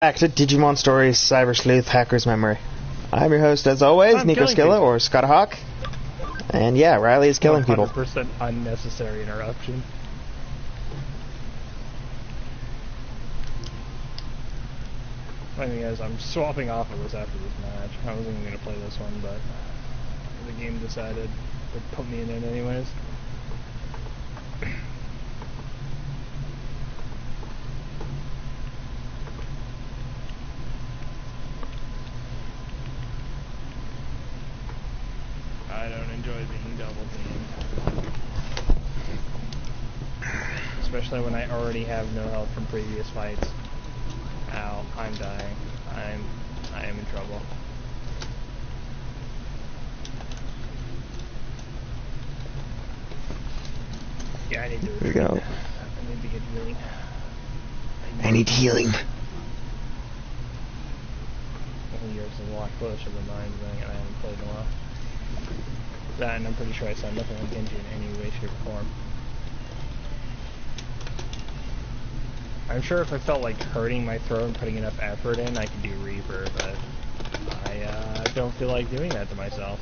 Back to Digimon Stories, Cyber Sleuth, Hacker's Memory. I'm your host, as always, Nico Skilla, or scottahawk. And yeah, Riley is killing people. 100% unnecessary interruption. Funny as I'm swapping off of this after this match. I wasn't even going to play this one, but the game decided to put me in it anyways. I don't enjoy being double teamed. Especially when I already have no health from previous fights. Ow, I'm dying. I am in trouble. Yeah, I need to Here we go. I need to get healing. I need healing. Yours is a lot closer than mine, and I haven't played in a while. That, and I'm pretty sure I signed nothing on Genji in any way, shape, or form. I'm sure if I felt like hurting my throat and putting enough effort in, I could do Reaper, but I don't feel like doing that to myself.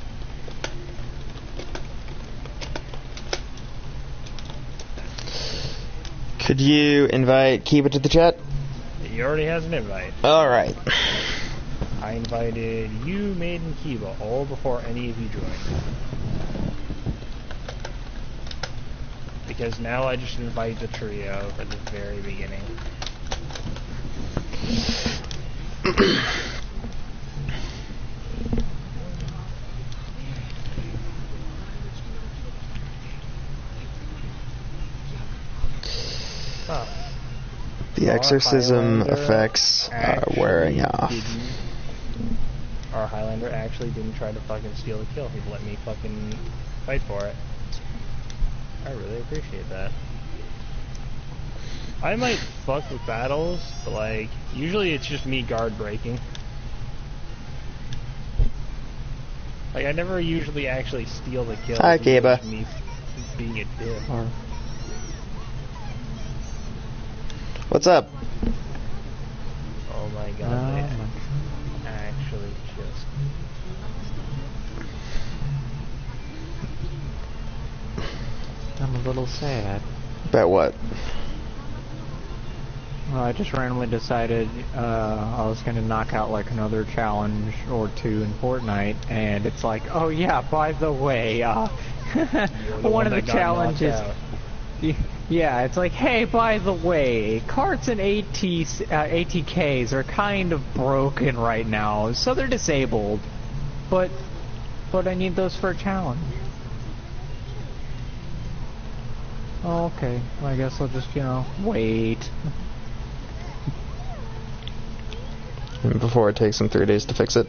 Could you invite Kiba to the chat? He already has an invite. Alright. I invited you, Maid, and Kiba all before any of you joined. Because now I just invite the trio at the very beginning. Huh. The exorcism effects are wearing off. Our Highlander actually didn't try to fucking steal the kill. He let me fucking fight for it. I really appreciate that. I might fuck with battles, but like, usually it's just me guard breaking. Like, I never usually actually steal the kill. Hi, Kiba. Me being a dick. What's up? Oh my god, they actually just... I'm a little sad. About what? Well, I just randomly decided I was going to knock out like another challenge or two in Fortnite, and it's like, oh yeah, by the way, one of the challenges... Yeah, it's like, hey, by the way, carts and ATKs are kind of broken right now, so they're disabled. But I need those for a challenge. Oh, okay. Well, I guess I'll just, wait. Before it takes them 3 days to fix it.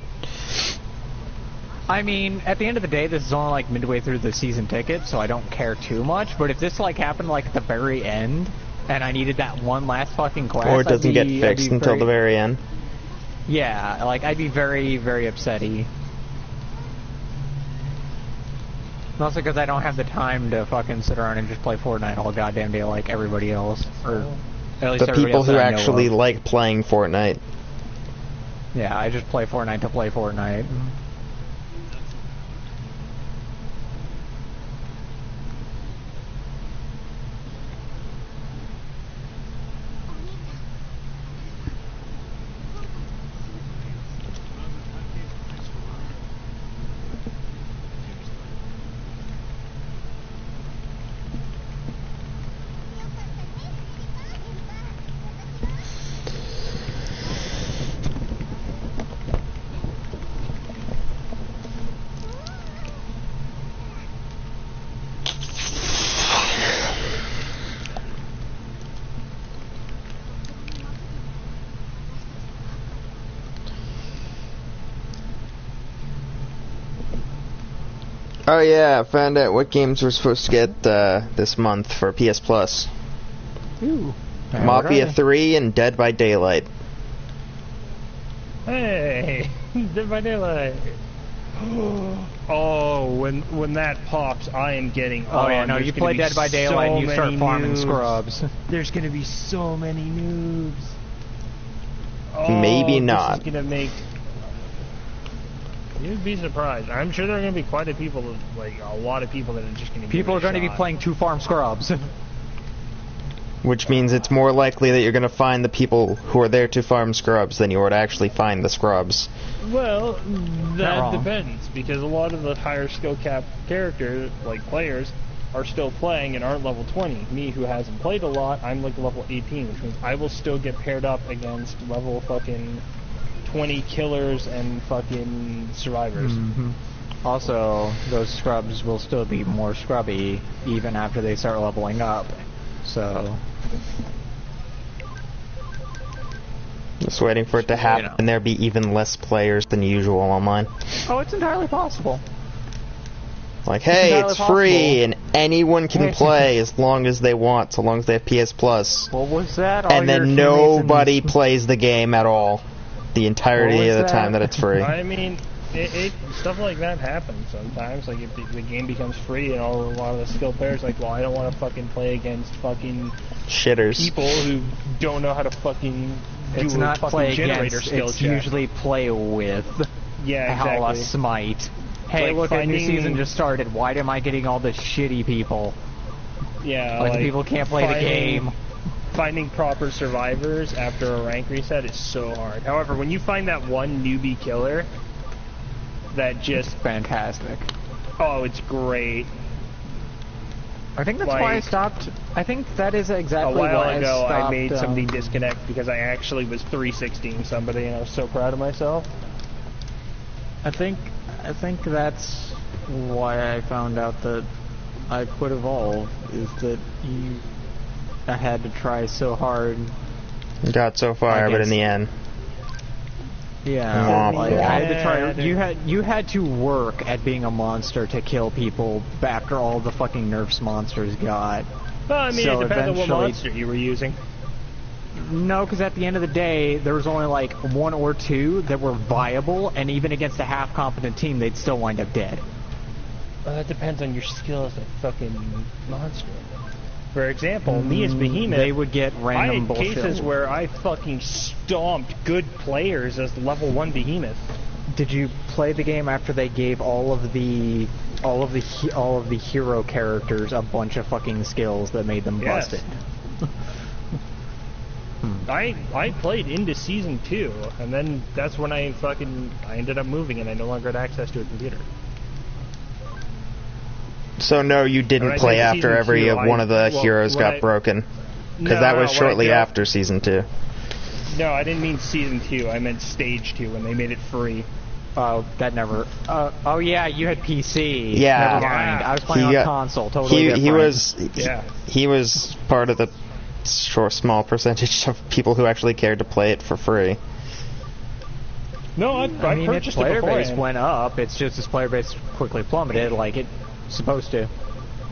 I mean, at the end of the day, this is only like midway through the season ticket, so I don't care too much. But if this like happened like at the very end, and I needed that one last fucking quest, or it doesn't get fixed until the very end. Yeah, like I'd be very, very upsetty. Mostly because I don't have the time to fucking sit around and just play Fortnite all goddamn day like everybody else, or at least the people who actually like playing Fortnite. Yeah, I just play Fortnite to play Fortnite. Oh yeah, I found out what games we're supposed to get this month for PS Plus. Ooh. Mafia 3 and Dead by Daylight. Hey! Dead by Daylight! Oh, when that pops, I am getting on. Oh yeah, no, you play Dead by Daylight and you start farming scrubs. There's gonna be so many noobs. maybe not. This is gonna make... You'd be surprised. I'm sure there are gonna be quite a people, like a lot of people that are just gonna. People are going to be playing 2 farm scrubs. Which means it's more likely that you're going to find the people who are there to farm scrubs than you are to actually find the scrubs. Well, that depends, because a lot of the higher skill cap characters, like players, are still playing and aren't level 20. Me, who hasn't played a lot, I'm like level 18, which means I will still get paired up against level fucking 20 killers and fucking survivors. Mm-hmm. Also, those scrubs will still be more scrubby even after they start leveling up. So... Just waiting for it to happen and there be even less players than usual online. Oh, it's entirely possible. Like, hey, it's free and anyone can play as long as they want, so long as they have PS Plus. What was that? And then nobody plays the game at all the entirety of the time that it's free. I mean, stuff like that happens sometimes. Like, if the game becomes free and a lot of the skilled players like, well, I don't want to fucking play against fucking shitters. People who don't know how to fucking it's do not a fucking play generator against, skill it's check. usually play with. Yeah, exactly. How a smite. Hey, like look, a new season just started. Why am I getting all the shitty people? Yeah, like the people can't play the game. Finding proper survivors after a rank reset is so hard. However, when you find that one newbie killer, that just... It's fantastic. Oh, it's great. I think that's why I stopped. I think that is exactly why I stopped. A while ago, I made somebody disconnect because I actually was 360ing somebody, and I was so proud of myself. I think that's why I found out that I quit Evolve, is that I had to try so hard. Got so far, but in the end. Yeah, like I had to try. You had to work at being a monster to kill people after all the fucking nerfs monsters got. Well, I mean, it depends on what monster you were using. No, because at the end of the day, there was only like 1 or 2 that were viable, and even against a half-competent team, they'd still wind up dead. Well, that depends on your skill as a fucking monster. For example, me as Behemoth, they would get random bullshit. I had cases where I fucking stomped good players as level 1 Behemoth. Did you play the game after they gave all of the hero characters a bunch of fucking skills that made them busted? I played into Season 2, and then that's when I ended up moving and I no longer had access to a computer. So no, you didn't play after every one of the heroes got broken? Because that was shortly after Season 2. No, I didn't mean Season 2, I meant Stage 2 when they made it free. Oh, that never... oh yeah, you had PC. Yeah. Never mind. I was playing on console, totally different. He was part of the small percentage of people who actually cared to play it for free. No, I mean, its player base went up, it's just its player base quickly plummeted like it's supposed to.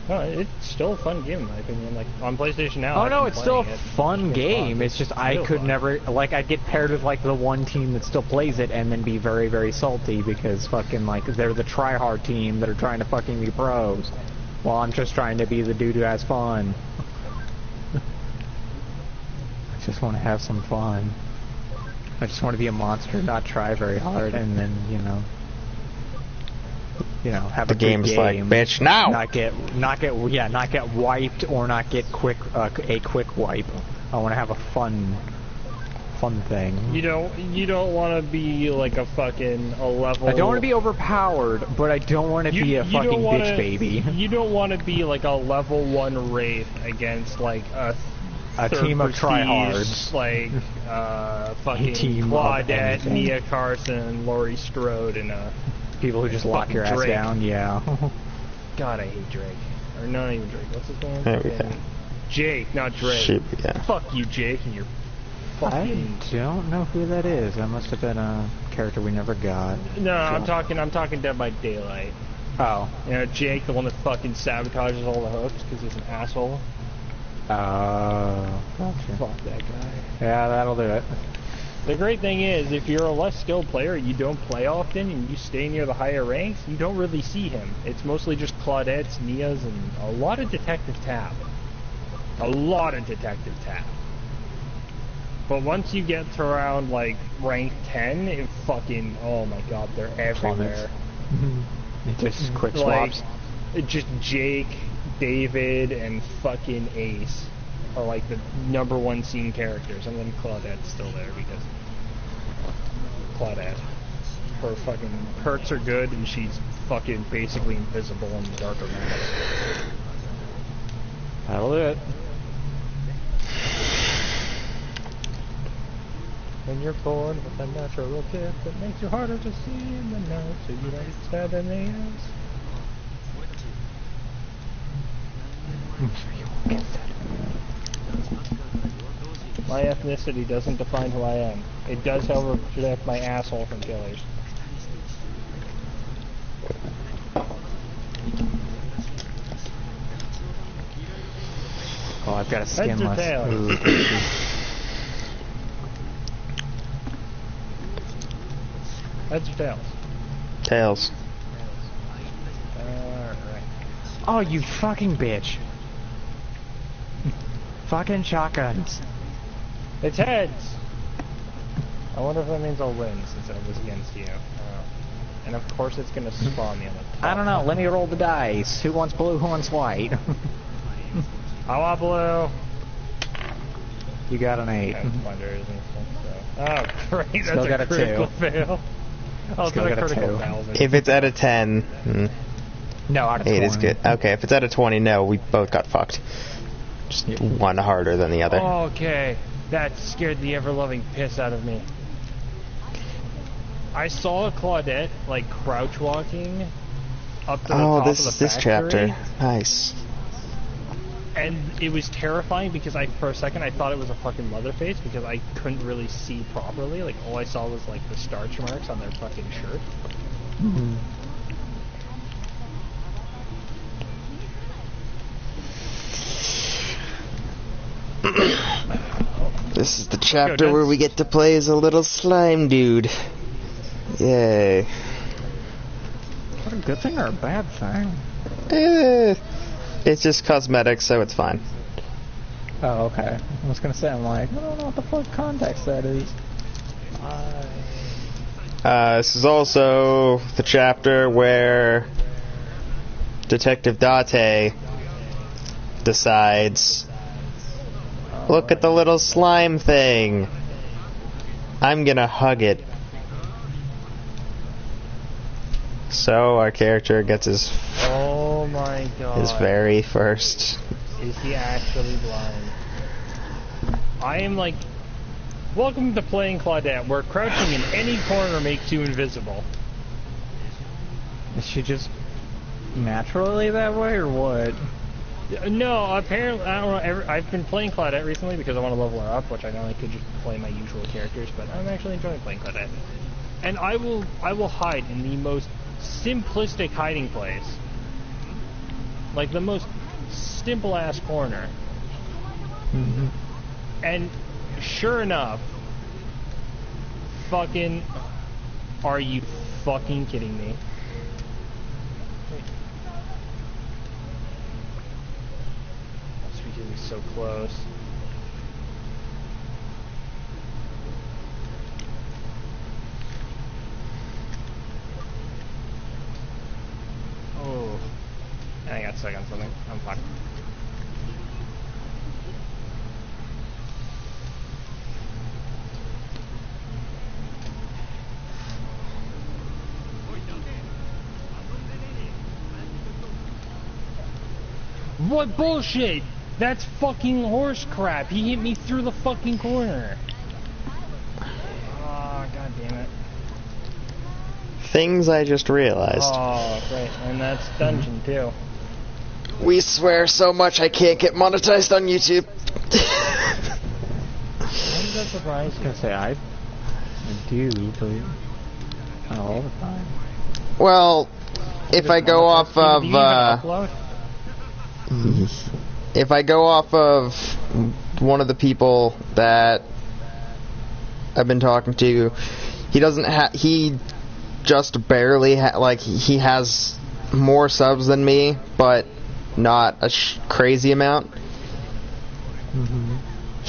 No, it's still a fun game in my opinion. Like, on PlayStation Now... Oh no, it's still a fun game, it's just I could never... Like, I'd get paired with like the one team that still plays it and then be very, very salty because fucking like, they're the try-hard team that are trying to fucking be pros. While I'm just trying to be the dude who has fun. I just want to have some fun. I just want to be a monster, not try very hard, and then, have a good game. Like, bitch, now! Not get wiped or not get a quick wipe. I want to have a fun thing. You don't want to be like a level... I don't want to be overpowered, but I don't want to be a fucking bitch baby. You don't want to be like a level 1 Wraith against like a team of tryhards, like fucking Claudette, Mia Carson, Laurie Strode, and people who just lock your ass down. Yeah. God, I hate Drake. Or not even Drake. What's his name? There we go. Jake, not Drake. Shoot, yeah. Fuck you, Jake, and your fucking... I don't know who that is. That must have been a character we never got. No, I'm talking Dead by Daylight. Oh. Jake, the one that fucking sabotages all the hooks because he's an asshole. Gotcha. Fuck that guy. Yeah, that'll do it. The great thing is, if you're a less skilled player, you don't play often, and you stay near the higher ranks, you don't really see him. It's mostly just Claudettes, Mias, and a lot of Detective Tab. But once you get to around, like, rank 10, it fucking, oh my god, they're everywhere. It just quick Like, swaps. just Jake, David, and fucking Ace are like the #1 scene characters, and then Claudette's still there because Claudette, her fucking perks are good, and she's fucking basically invisible in the darker maps. That'll do it. When you're born with a natural gift that makes you harder to see in the night, so you don't get stabbed in the ass. My ethnicity doesn't define who I am. It does, however, protect my asshole from killers. Oh, I've got a Heads or skinless. tails? Ooh. Heads or tails? Tails. Alright. Oh, you fucking bitch. Fucking shotguns. It's heads! I wonder if that means I'll win since I was against you. And of course it's gonna spawn me on the top. I don't know, let me roll the dice. Who wants blue, who wants white? I want blue! You got an 8. Wonders and stuff, so. Oh, great, Still that's got a a critical 2. fail. Oh, Still it's a got a critical 2. fail. If it's out of 10, No, out of 8 20. is good. Okay, if it's out of 20, no, we both got fucked. Just one harder than the other. Okay, that scared the ever-loving piss out of me. I saw Claudette, like, crouch walking up to the top of the factory. This chapter. Nice. And it was terrifying because for a second I thought it was a fucking Leatherface because I couldn't really see properly. Like, all I saw was, like, the starch marks on their fucking shirt. Mm-hmm. This is the chapter where we get to play as a little slime dude. Yay. What a good thing or a bad thing? It's just cosmetic, so it's fine. Oh, okay. I was gonna say, I'm like, I don't know what the fuck context that is. This is also the chapter where Detective Date decides, look at the little slime thing. I'm gonna hug it. So our character gets his my god. His very first. Is he actually blind? I am like, welcome to playing Claudette, where crouching in any corner makes you invisible. Is she just naturally that way, or what? No, apparently, I don't know, I've been playing Claudette recently because I want to level her up, which I know I could just play my usual characters, but I'm actually enjoying playing Claudette. And I will hide in the most simplistic hiding place. Like the most simple-ass corner. Mm-hmm. And sure enough, fucking, are you fucking kidding me? That's because he's so close. Oh, I got stuck on something. I'm fucked. What bullshit? That's fucking horse crap. He hit me through the fucking corner. Oh, god damn it. Things I just realized. Oh, great. And that's dungeon, too. We swear so much I can't get monetized on YouTube. Why does that surprise you? I was gonna say, I do, but not all the time. Well, if I go off of, if I go off of one of the people that I've been talking to, he doesn't he just barely like, he has more subs than me, but not a crazy amount. Mm-hmm.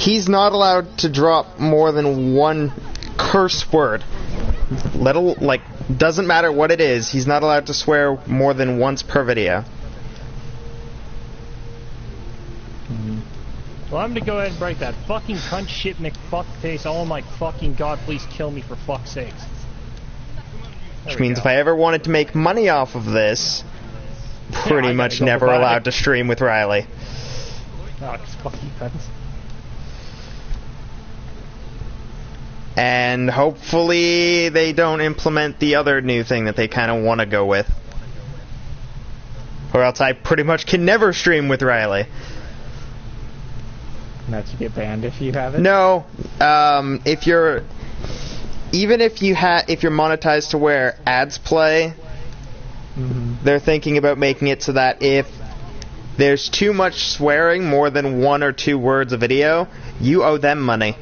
He's not allowed to drop more than one curse word. Doesn't matter what it is, he's not allowed to swear more than once per video. Well, I'm gonna go ahead and break that. Fucking cunt shit McFuckface. Oh my fucking god, please kill me for fuck's sakes. Which means if I ever wanted to make money off of this, pretty much never allowed to stream with Riley. Oh, it's fucking cunts. And hopefully they don't implement the other new thing that they kind of want to go with. Or else I pretty much can never stream with Riley. That's you get banned if you have it? No, if you're monetized to where ads play, they're thinking about making it so that if there's too much swearing, more than 1 or 2 words a video, you owe them money.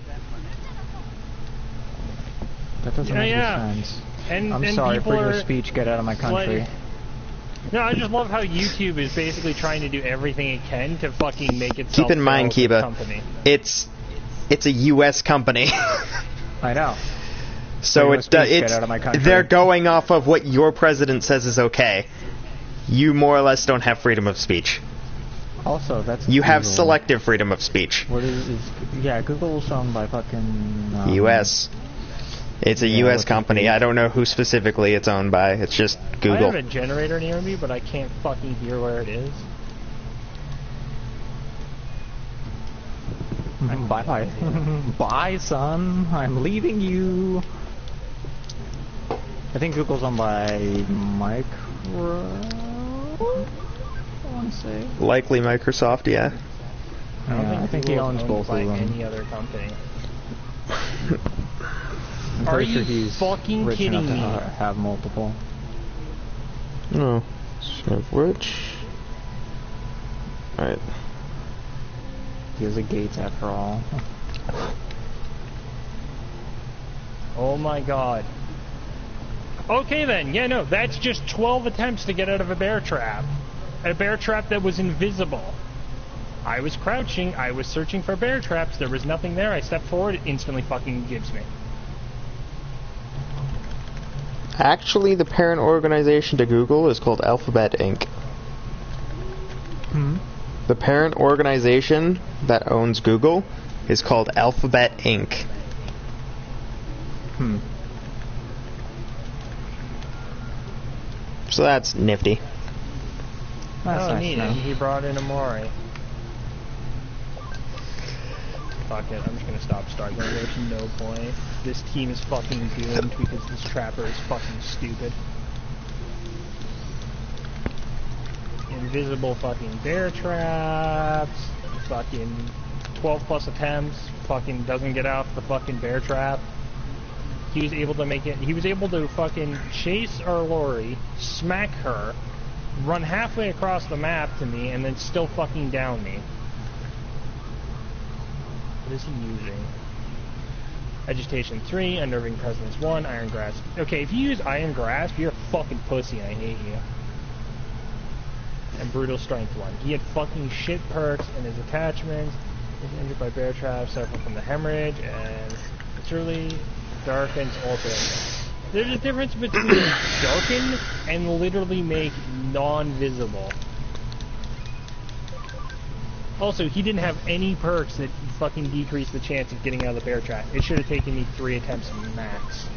That doesn't make any sense. I'm sorry, freedom of speech, get out of my country. No, I just love how YouTube is basically trying to do everything it can to fucking make itself. Keep in mind, Kiba, it's a U.S. company. I know. So they're going off of what your president says is okay. You more or less don't have freedom of speech. Also, that's you have selective freedom of speech. What is Google's owned by fucking U.S. It's a U.S. company. I don't know who specifically it's owned by. It's just Google. I have a generator near me, but I can't fucking hear where it is. Bye-bye. Bye, son. I'm leaving you. I think Google's owned by Microsoft, I want to say. Likely Microsoft, yeah. I think he owns both of them. Any other company. Are you fucking kidding me? Have multiple. No. Which? Alright. He has a Gates after all. Oh my god. Okay then, yeah, no, that's just 12 attempts to get out of a bear trap. A bear trap that was invisible. I was crouching, I was searching for bear traps, there was nothing there, I stepped forward, it instantly fucking gives me. Actually, the parent organization to Google is called Alphabet Inc. The parent organization that owns Google is called Alphabet Inc. So that's nifty. That's nice, neat. He brought in Amori. Fuck it, I'm just gonna stop starting. There's no point. This team is fucking doomed because this trapper is fucking stupid. Invisible fucking bear traps. Fucking 12 plus attempts. Fucking doesn't get off the fucking bear trap. He was able to make it. He was able to fucking chase our lorry, smack her, run halfway across the map to me, and then still fucking down me. What is he using? Agitation 3, Unnerving Presence 1, Iron Grasp. Okay, if you use Iron Grasp, you're a fucking pussy and I hate you. And Brutal Strength 1. He had fucking shit perks in his attachments. He's injured by bear traps, suffering from the hemorrhage, and literally darkens ultimate. There's a difference between darken and literally make non-visible. Also, he didn't have any perks that fucking decreased the chance of getting out of the bear trap. It should have taken me 3 attempts max.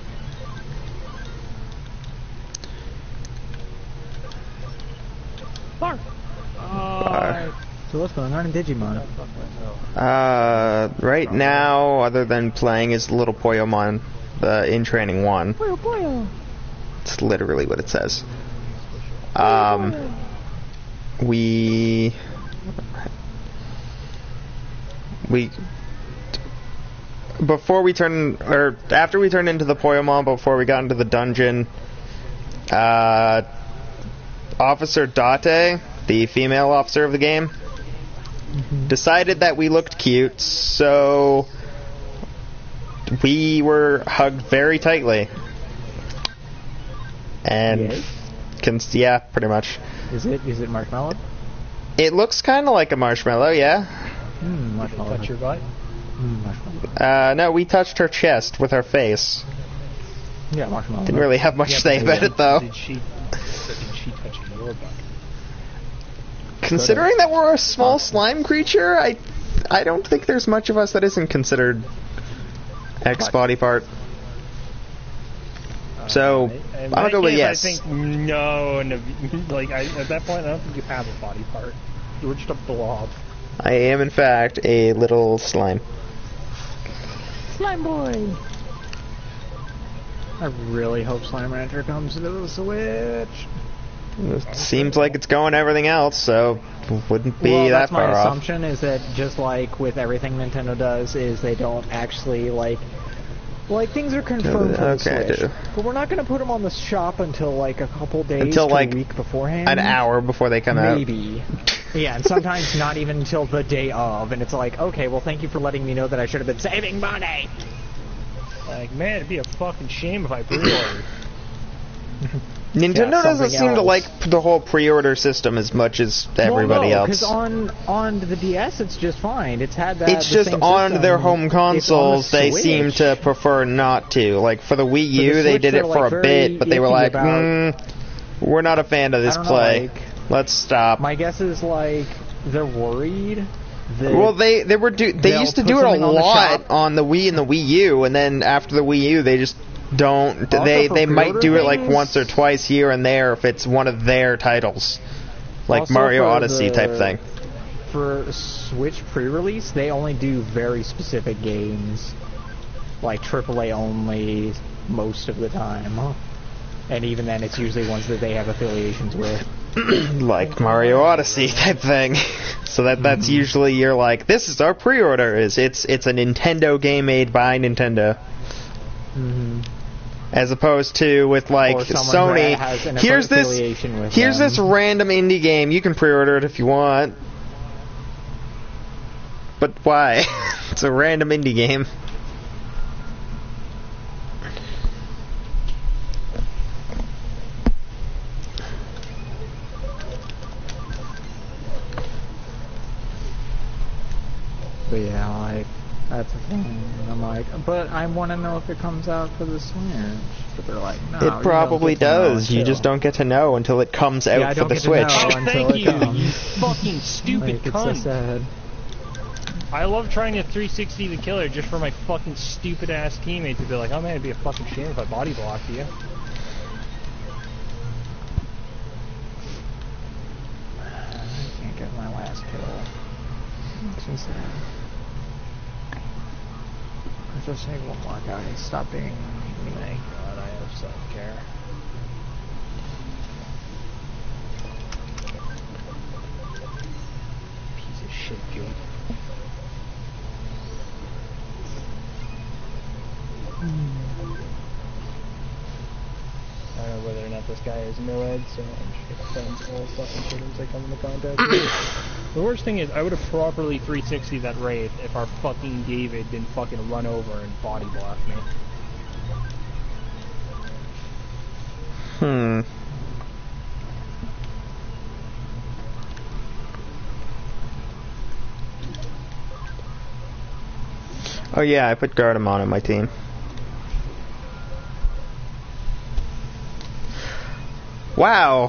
Bar. So what's going on in Digimon? Right now, other than playing is Little Poyomon, in Training 1. Poyo. It's literally what it says. We before we turn, or after we turned into the Poyomon, before we got into the dungeon, Officer Date, the female officer of the game, decided that we looked cute, so we were hugged very tightly. And yeah, pretty much. Is it marshmallow? It looks kind of like a marshmallow, yeah. Marshmallow. Touch your butt? No, we touched her chest with our face. Yeah, marshmallow. Didn't really have much to say about it, though. Did she touch your butt? Considering that we're a small slime creature, I don't think there's much of us that isn't considered ex-body part. So, I'm gonna go with yes. I think no, like at that point, I don't think you have a body part. You were just a blob. I am, in fact, a little slime. Slime boy! I really hope Slime Rancher comes to the Switch. It seems like it's going everything else, so wouldn't be that far off. My assumption is that just like with everything Nintendo does, is they don't actually like things are confirmed for the Switch, but we're not going to put them on the shop until like a couple days to a week beforehand. An hour before they come out. Maybe. Yeah, and sometimes not even until the day of, and it's like, okay, well thank you for letting me know that I should have been saving money. Like, man, it'd be a fucking shame if I pre-ordered. Nintendo doesn't seem to like the whole pre-order system as much as everybody else. Because on the DS it's just fine. It's had that. It's just on their home consoles they seem to prefer not to. Like for the Wii U, they did it for a bit, but they were like, we're not a fan of this play. Let's stop. My guess is like they're worried. Well, they used to do it a lot on the Wii and the Wii U, and then after the Wii U, they just don't. They might do it like once or twice here and there if it's one of their titles, like Mario Odyssey type thing. For Switch pre-release, they only do very specific games, like AAA only most of the time, and even then, it's usually ones that they have affiliations with. Like Mario Odyssey type thing. So that's usually you're like, this is our pre-order. It's a Nintendo game made by Nintendo. As opposed to with like Sony, here's this random indie game. You can pre-order it if you want. But why? It's a random indie game. But yeah, like, that's the thing. I'm like, but I want to know if it comes out for the Switch. But they're like, no. It probably does. You just don't get to know until it comes out for the Switch. Thank you, you fucking stupid cunt. It's so sad. I love trying to 360 the killer just for my fucking stupid ass teammate to be like, oh man, it'd be a fucking shame if I body blocked you. I can't get my last kill. Makes me sad. I just need one more guy and stop being mean. Thank God I have self-care. Piece of shit, Jake. I don't know whether or not this guy is no-ed, so I'm just gonna cleanse all fucking chickens I come into contact with. The worst thing is, I would have properly 360 that Wraith if our fucking David didn't fucking run over and body block me. Oh yeah, I put Gardevoir on my team. Wow,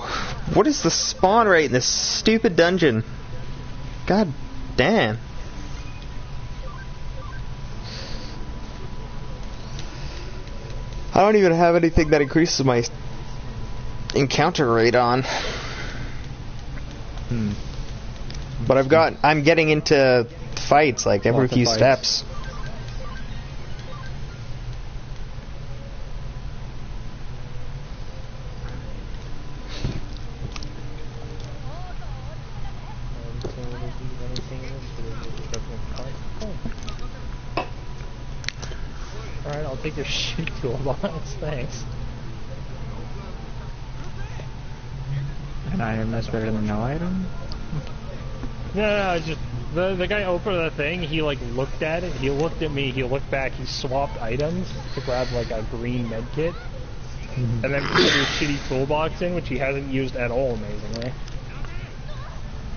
what is the spawn rate in this stupid dungeon? God damn. I don't even have anything that increases my encounter rate on. But I'm getting into fights like every few steps. Alright, I'll take your shit toolbox, thanks. An item that's better than no item? No, just the guy opened the thing, he like looked at it, he looked at me, he looked back, he swapped items to grab like a green medkit, and then put his shitty toolbox in, which he hasn't used at all, amazingly.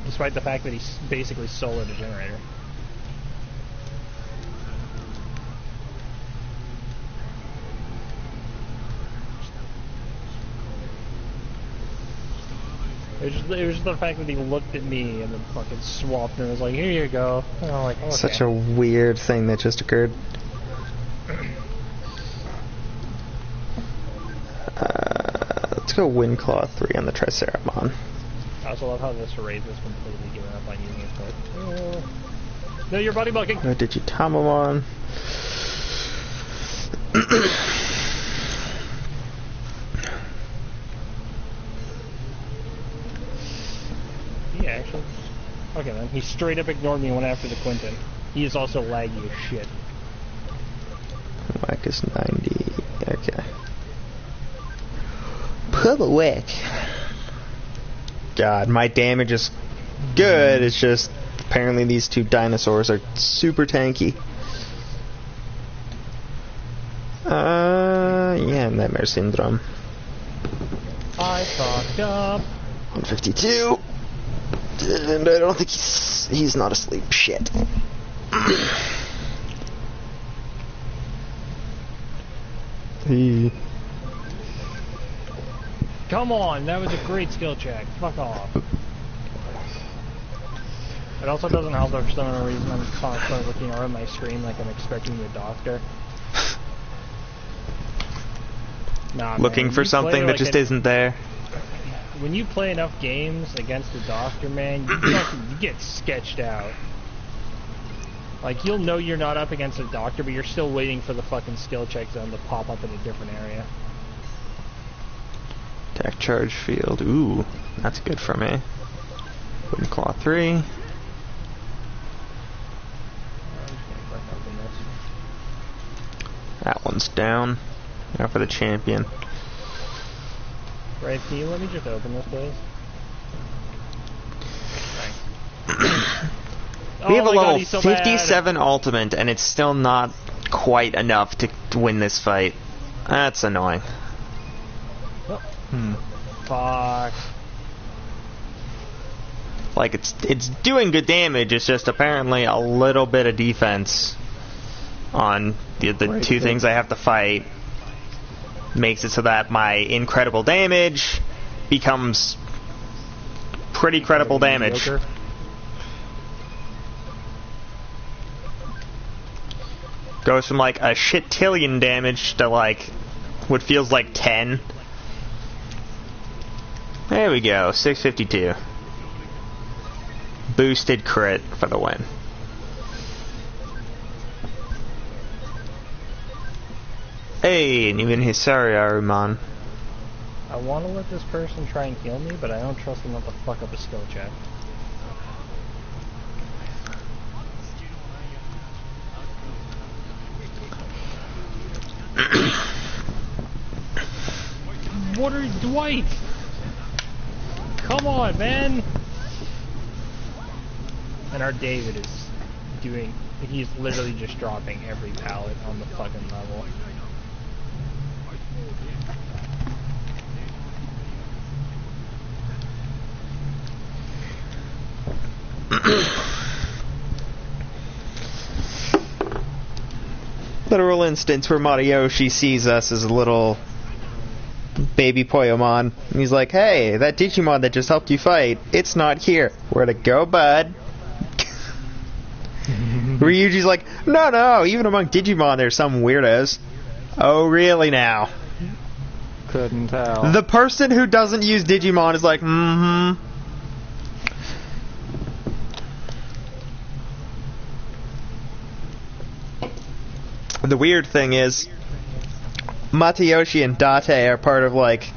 Despite the fact that he's basically soloed a generator. It was just the fact that he looked at me and then fucking swapped and was like, here you go. And I'm like, okay. Such a weird thing that just occurred. Let's go Windclaw 3 on the Triceramon. I also love how this raid has completely given up on using it. No, you're body bucking. Digitamamon. He actually... Okay then, he straight up ignored me and went after the Quinton. He is also laggy as shit. Whack is 90. Okay. Pubba whack. God, my damage is good. It's just apparently these two dinosaurs are super tanky. Yeah, Nightmare Syndrome. I fucked up. 152. And I don't think he's not asleep. Shit. Come on, that was a great skill check. Fuck off. It also doesn't help that for some reason I'm constantly looking around my screen like I'm expecting the doctor. Nah, Looking man, for something that just isn't there. When you play enough games against the doctor, man, you get sketched out. Like, you'll know you're not up against a doctor, but you're still waiting for the fucking skill check zone to pop up in a different area. Attack charge field. Ooh, that's good for me. Wooden Claw 3. That one's down. Now for the champion. Right, can you let me just open this, please? We have a level 57 ultimate, and it's still not quite enough to win this fight. That's annoying. Oh. Fuck. Like, it's doing good damage, it's just apparently a little bit of defense on the two things I have to fight. Makes it so that my incredible damage becomes pretty credible damage. Goes from like a shit-tillion damage to like what feels like 10. There we go, 652. Boosted crit for the win. Hey, and even Hisariarumon. I want to let this person try and heal me, but I don't trust them enough to fuck up a skill check. What are you, Dwight? Come on, man! And our David is doing... He's literally just dropping every pallet on the fucking level. Literal instance where Matayoshi sees us as a little baby Poyomon, and he's like, hey, that Digimon that just helped you fight, it's not here. Where'd it go, bud? Ryuji's like, no, even among Digimon there's some weirdos. Oh, really now? Couldn't tell. The person who doesn't use Digimon is like, mm-hmm. The weird thing is, Matayoshi and Date are part of, like,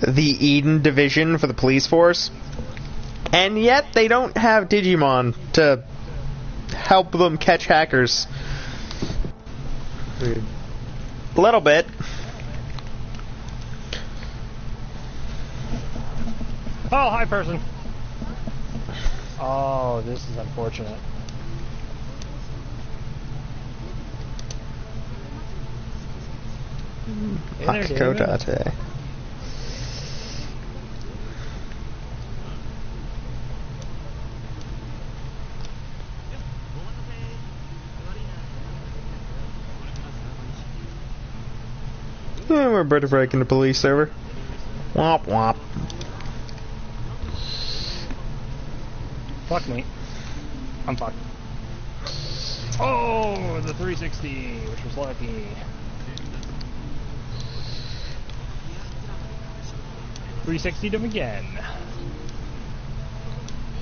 the Eden division for the police force, and yet they don't have Digimon to help them catch hackers. Weird. A little bit. Oh, hi, person. Oh, this is unfortunate. Hey there, Date. Yeah, we're about to break into police server. Womp womp. Fuck me. I'm fucked. Oh, the 360, which was lucky. 360'd him again.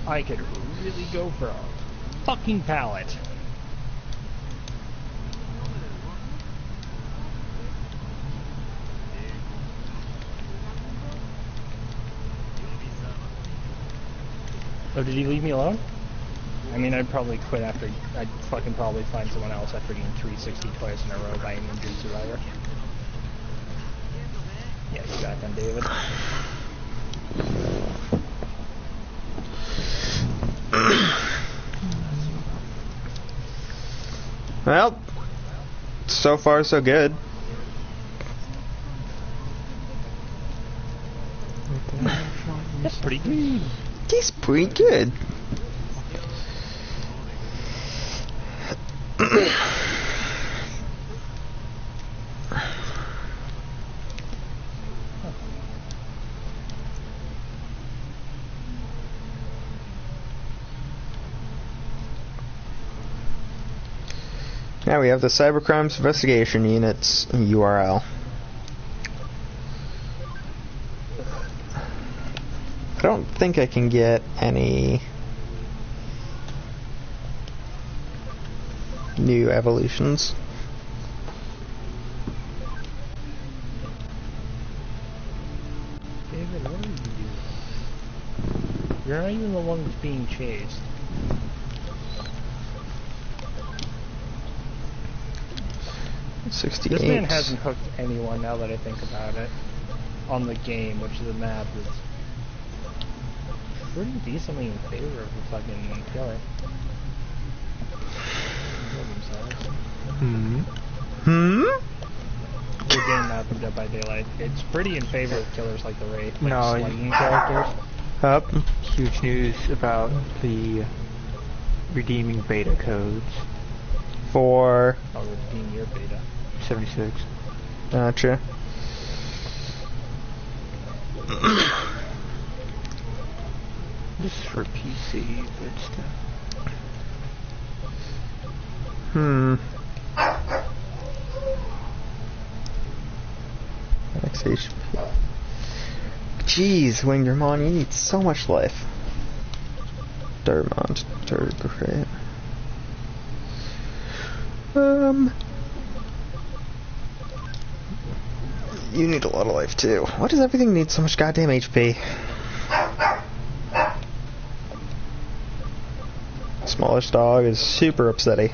I could really go for a fucking pallet. Oh, did he leave me alone? I mean, I'd probably quit after... I'd fucking probably find someone else after getting 360 twice in a row by an injured survivor. Yeah, you got them, David. Well, so far so good. That's pretty good. He's pretty good. Now we have the Cybercrimes Investigation Unit's URL. I don't think I can get any new evolutions. David, what are you doing? You're not even the one that's being chased. '68. This man hasn't hooked anyone, now that I think about it, on the game, which is a map that's pretty decently in favor of the fucking killer. The game map of Dead by Daylight. It's pretty in favor of killers like the Wraith, like No, slugging characters. Up. Huge news about the redeeming beta codes. For I'll redeem your beta. 76. gotcha. This is for PC, but still. Max HP. Jeez, Wingermon, you need so much life. Durmont, Durgrit. You need a lot of life too. Why does everything need so much goddamn HP? Smallest dog is super upsetty.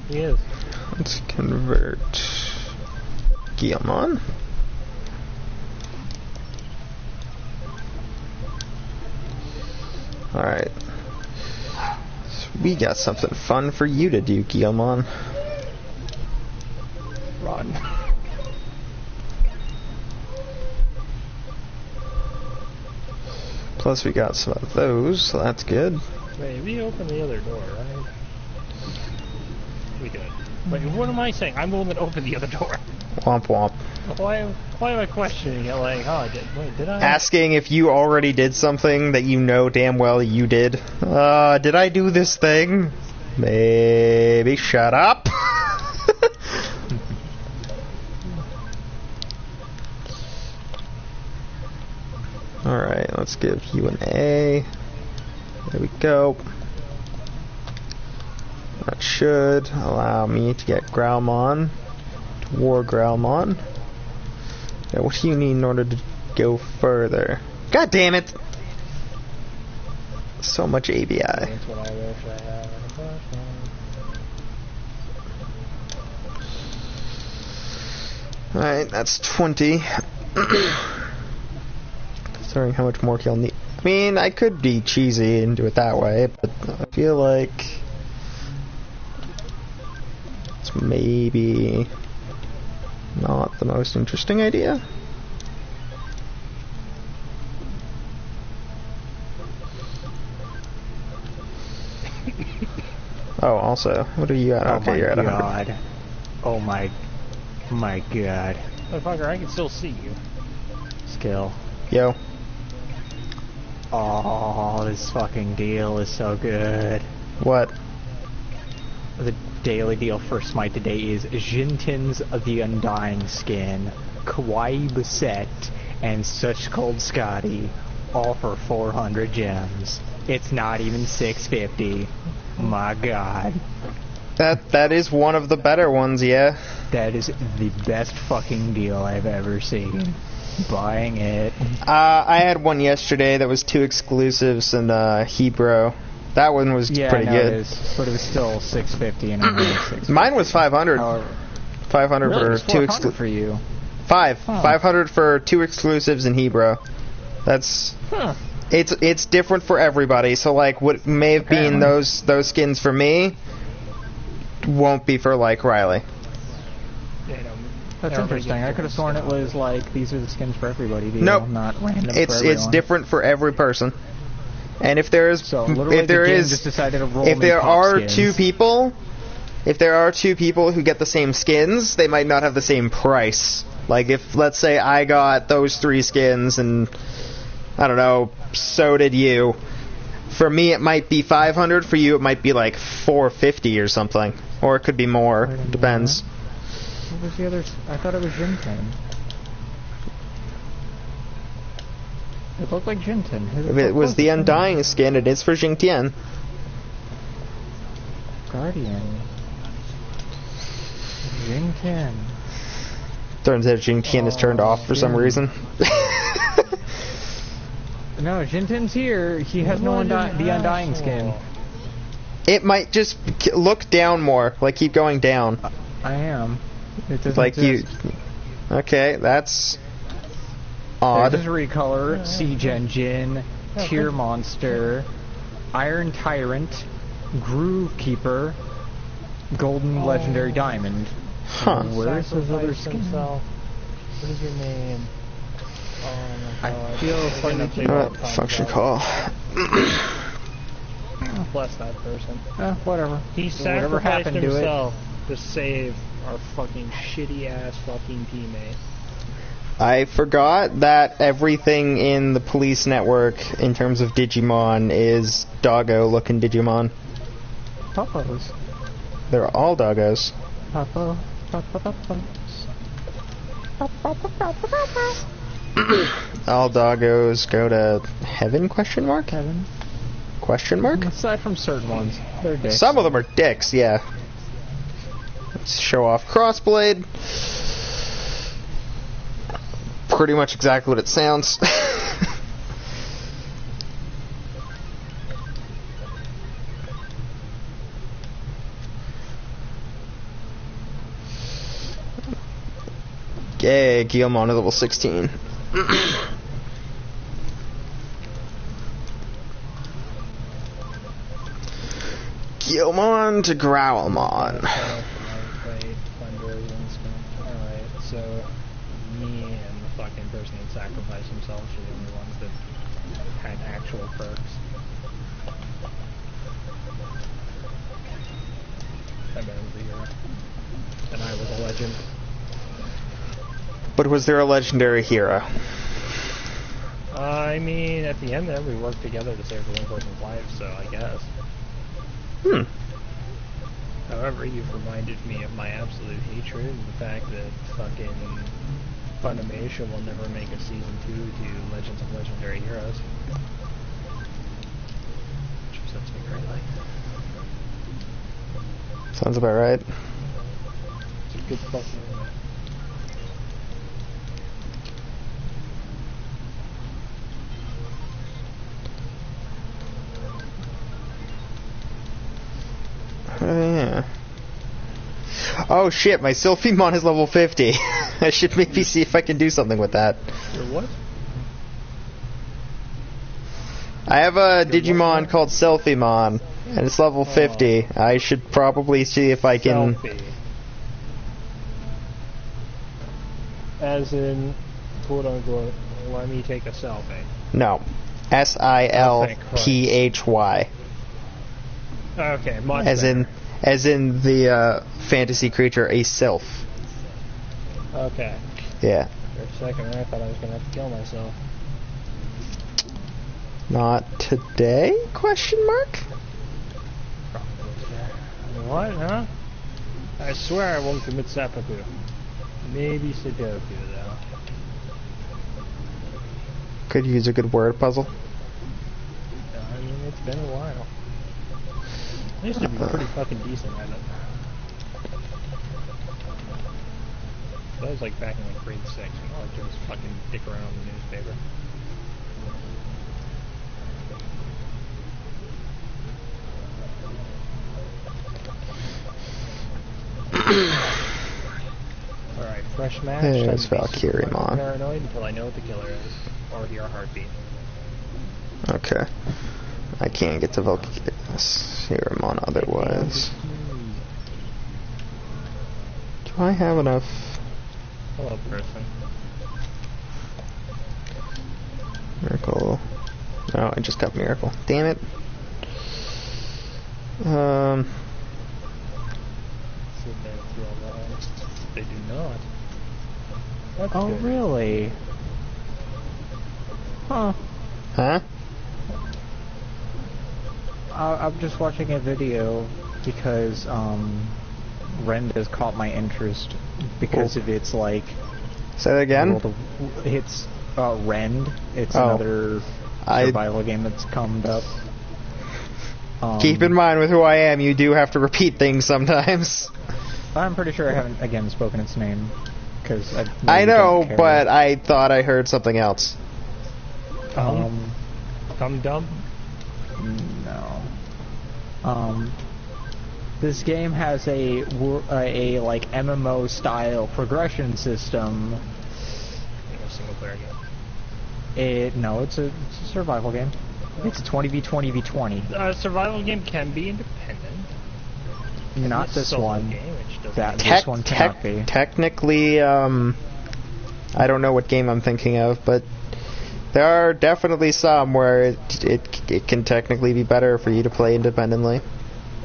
He is. Let's convert Guillemon. Alright. So we got something fun for you to do, Guillemon. Run. Plus we got some of those, so that's good. Wait, we opened the other door, right? We did. Wait, what am I saying? I'm the one that opened the other door. Womp womp. Why am I questioning it? Like, oh, did I? Asking if you already did something that you know damn well you did. Did I do this thing? Maybe. Shut up. Alright, let's give you an A. There we go. That should allow me to get Growlmon. To War Growlmon. Now, what do you need in order to go further? God damn it! So much ABI. That's what I wish I had. Alright, that's 20. Considering how much more he'll need. I mean, I could be cheesy and do it that way, but I feel like it's maybe not the most interesting idea. Oh, also, what are you at? Oh Okay, my you're at 100. god. Oh my god. Motherfucker, I can still see you. Skill. Yo. Oh, this fucking deal is so good. What? The daily deal for Smite today is Jinten's The Undying skin, Kawaii Basset, and Such Cold Scotty, all for 400 gems. It's not even 650. My god. That is one of the better ones, yeah. That is the best fucking deal I've ever seen. Buying it. I had one yesterday that was 2 exclusives and Hebrew. That one was pretty good. It is, but it was still 650 and only 650. Mine was 500. However, 500 really, for 2 exclusives. for you. 500 for 2 exclusives in Hebrew. That's it's different for everybody. So like what may have been those skins for me won't be for like Riley. That's interesting. I could have sworn it was like these are the skins for everybody. Nope. Not random. It's different for every person. And if there is just decided to roll if there are skins. two people who get the same skins, they might not have the same price. Like if let's say I got those 3 skins and I don't know, so did you. For me it might be 500, for you it might be like 450 or something. Or it could be more, depends. What was the other? I thought it was Jinten. It looked like Jinten. If it was the Undying skin, it is for Jingtian. Guardian. Jinten. Turns out Jingtian is turned off for some reason. No, Jinten's here. He has the Undying skin. It might just look down more, like keep going down. I am. It doesn't like exist. Okay, that's odd. There's Recolor, Siege Engine, Tier Monster, Iron Tyrant, Groove Keeper, Golden Legendary Diamond. Huh. Where's his other skin? What is your name? Oh my god. I feel like function call. Bless that person. Whatever. He Whatever sacrificed happened to it. himself to save our fucking shitty ass fucking teammate. I forgot that everything in the police network in terms of Digimon is doggo looking Digimon. Puppos. They're all doggos. Puppo. All doggos go to heaven? Question mark? Heaven. Question mark? Aside from certain ones, they're dicks. Some of them are dicks, yeah. Let's show off Crossblade. Pretty much exactly what it sounds. Yay, Guillemon is level 16. Guillemon to Growlmon. Alright, so me and the fucking person that sacrificed himself are the only ones that had actual perks. I bet it was a hero. And I was a legend. But was there a legendary hero? I mean, at the end there, we worked together to save one person's life, so I guess. However, you've reminded me of my absolute hatred and the fact that fucking Funimation will never make a Season 2 to Legends of Legendary Heroes. Which upsets me greatly. Sounds about right. It's a good fucking anime. Yeah. Oh shit, my Sylphimon is level 50. I should maybe see if I can do something with that. Your what? I have a Digimon called Sylphimon, and it's level 50. I should probably see if I can... Selfie. As in, quote unquote, let me take a selfie. No. Silphy. Okay, much As better. in the fantasy creature, a sylph. Okay. Yeah. For a second there, I thought I was gonna have to kill myself. Not today? Question mark? What, huh? I swear I won't commit seppuku. Maybe Sudoku, though. Could use a good word puzzle. I mean, it's been a while. I used to be pretty fucking decent at it. That was like back in like grade 6, and all I did was fucking dick around on the newspaper. Alright, fresh match. There's Valkyriemon. Paranoid until I know what the killer is, or hear a heartbeat. Okay. I can't get to Valkyriemon otherwise. Do I have enough? Hello, person. Miracle. No, I just got Miracle. Damn it. They do not. That's Oh, good. really? Huh. Huh? I'm just watching a video because Rend has caught my interest because of its like. Say that again? It's Rend. It's Oh. another survival game that's come up. Keep in mind with who I am, you do have to repeat things sometimes. I'm pretty sure I haven't again spoken its name because I know, but I thought I heard something else. Come dumb? No. This game has a like MMO style progression system. A single player game. No, it's a survival game. It's a 20v20v20. A survival game can be independent. Not this one. Game, which doesn't This one cannot be. Technically, I don't know what game I'm thinking of, but there are definitely some where it can technically be better for you to play independently.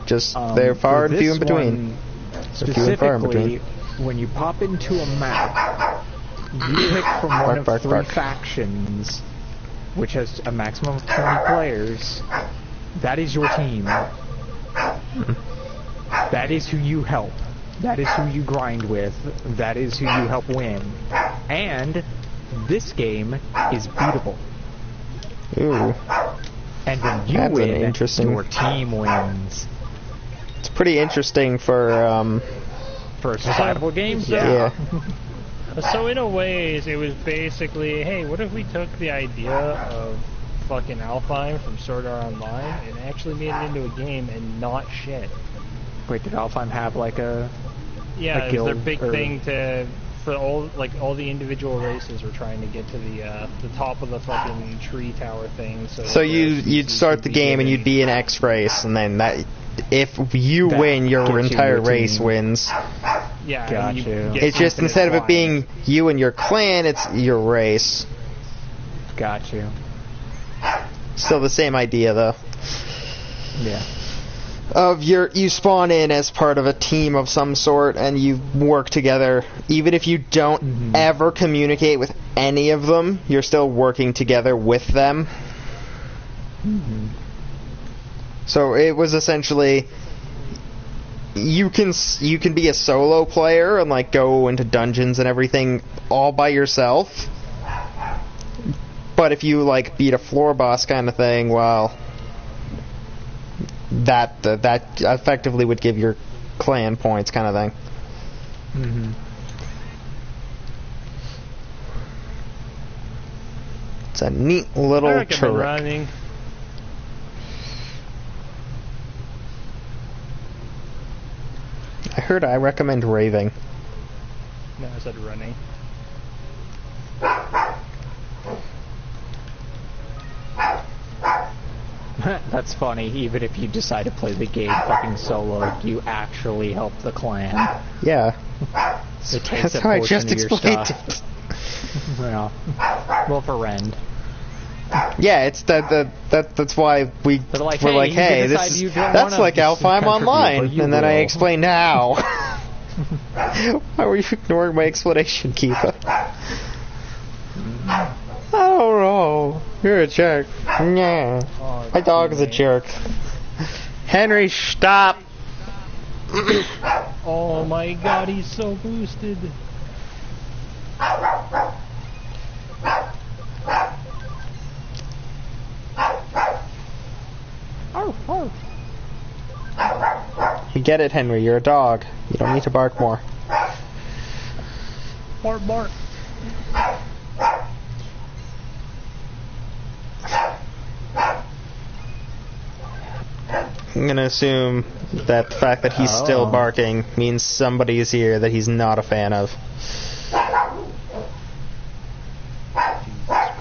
Just they're far and few in between. Specifically, when you pop into a map, you pick from one of three factions, which has a maximum of 20 players. That is your team. That is who you help. That is who you grind with. That is who you help win. And this game is beatable. Ooh. And when you win, your team wins. It's pretty interesting for a survival game? Yeah. So in a ways, it was basically, hey, what if we took the idea of fucking Alfheim from Sword Art Online and actually made it into a game and not shit? Wait, did Alfheim have like a guild? Their big thing for all the individual races were trying to get to the top of the fucking tree tower thing. So you'd start the game and you'd be an X race, and then if you win, your entire race wins. Yeah, gotcha. It's just instead of it being you and your clan, it's your race. Got you. Still the same idea, though. Yeah. You spawn in as part of a team of some sort, and you work together. Even if you don't ever communicate with any of them, you're still working together with them. So it was essentially you can be a solo player and like go into dungeons and everything all by yourself. But if you like beat a floor boss kind of thing, well, that effectively would give your clan points kind of thing. It's a neat little trick. I heard I recommend raving. No, I said running. That's funny. Even if you decide to play the game fucking solo, you actually help the clan. Yeah. That's how I just explained it. Well, for Rend. Yeah, it's that's why we're like, hey, that's like Alfheim Online, and then I explained how. Why were you ignoring my explanation, Keepa? I don't know. You're a jerk. Yeah. Oh, My dog is a jerk. Henry, stop. Oh my god, he's so boosted. Oh, oh. You get it, Henry. You're a dog. You don't need to bark more. Bark, bark. I'm gonna assume that the fact that he's still barking means somebody is here that he's not a fan of. Jesus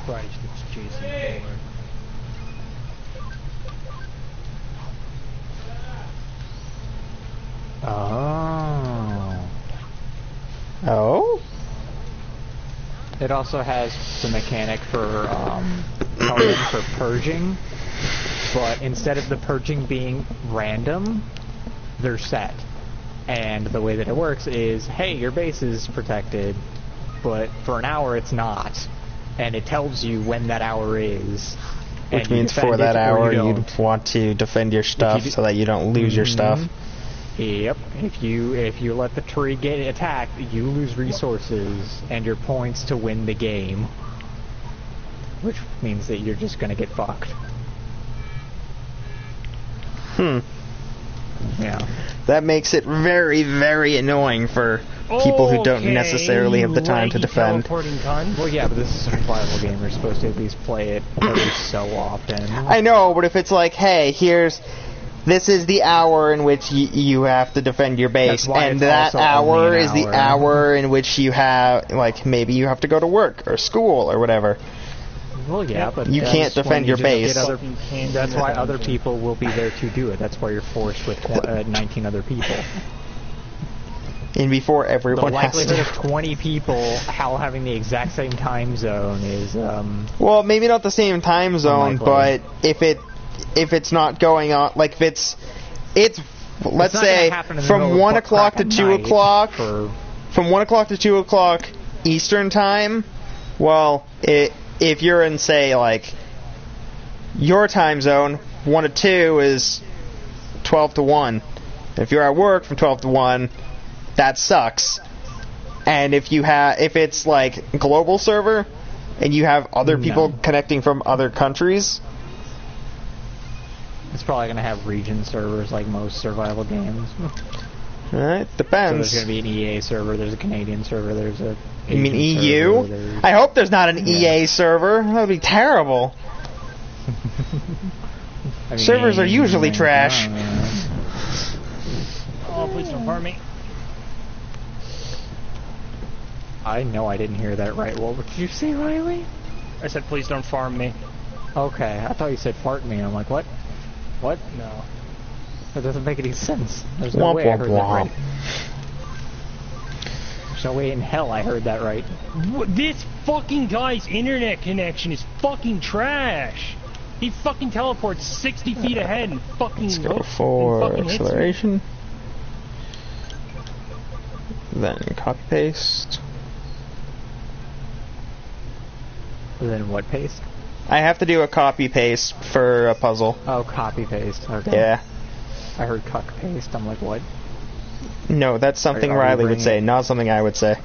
Christ, it's Jason Miller. Oh. Oh? It also has the mechanic for for purging, but instead of the purging being random, they're set. And the way that it works is, hey, your base is protected, but for an hour it's not. And it tells you when that hour is. Which means for that hour you'd want to defend your stuff so that you don't lose your stuff. Yep. If you let the tree get attacked, you lose resources and your points to win the game. Which means that you're just gonna get fucked. Yeah. That makes it very, very annoying for people who don't necessarily have the time to defend. Well, yeah, but this is a survival game. You're supposed to at least play it every so often. I know, but if it's like, hey, this is the hour in which you have to defend your base, and that hour is the hour in which you have, like, maybe you have to go to work or school or whatever. Well, yeah, but you can't defend your base. That's why other people will be there to do it. That's why you're forced with 19 other people. And before everyone has to. The likelihood of 20 people all having the exact same time zone is well, maybe not the same time zone, unlikely. but if it's not going on, like if it's let's say from 1 o'clock to 2 o'clock, from 1 o'clock to 2 o'clock Eastern time, well, if you're in, say, like, your time zone, 1 to 2 is 12 to 1. If you're at work from 12 to 1, that sucks. And if it's, like, global server, and you have other people connecting from other countries... It's probably going to have region servers like most survival games. Alright, depends. So there's going to be an EA server, there's a Canadian server, there's a... You mean EU? I hope there's not an EA server. That would be terrible. Servers are usually trash. Oh, please don't harm me. I know I didn't hear that right. What did you say, Riley? I said please don't farm me. Okay, I thought you said fart me. I'm like, what? What? No. That doesn't make any sense. There's no way I heard that right. There's no way in hell I heard that right. This fucking guy's internet connection is fucking trash. He fucking teleports 60 feet ahead and fucking... Let's go for acceleration. Then copy paste. Then what paste? I have to do a copy paste for a puzzle. Oh, copy paste. Okay. Yeah. I heard cuck paste. I'm like, what? No, that's something Riley would say, not something I would say.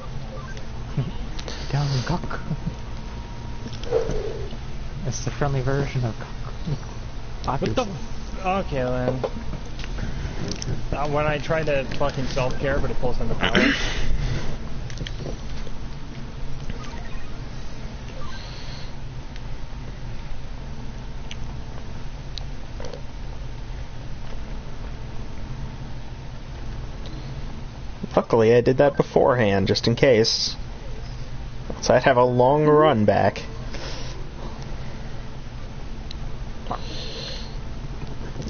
Down cuck. It's the friendly version of cuck. What the? Okay then. When I try to fucking self-care, but it pulls on the power. Luckily, I did that beforehand, just in case. So I'd have a long run back.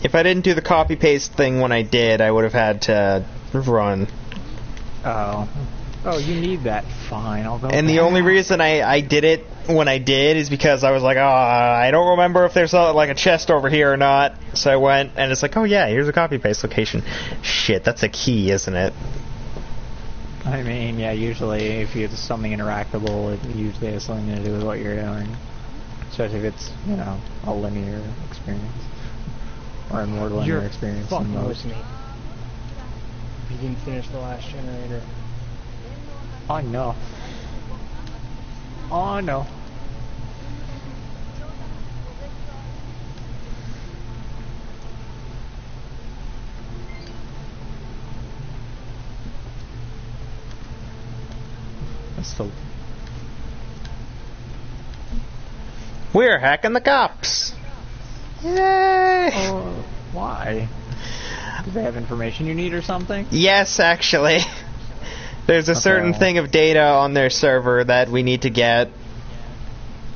If I didn't do the copy-paste thing when I did, I would have had to run. Oh. Oh, you need that. Fine, I'll go And the only reason I did it when I did is because I was like, I don't remember if there's like a chest over here or not. So I went, and it's like, oh yeah, here's a copy-paste location. Shit, that's a key, isn't it? I mean, yeah, usually if it's something interactable, it usually has something to do with what you're doing. Especially if it's, you know, a linear experience. Or a more linear experience than most. With me. You didn't finish the last generator. Oh no. Oh no. So we're hacking the cops. Yay! Why? Do they have information you need or something? Yes, actually. There's a certain thing of data on their server that we need to get.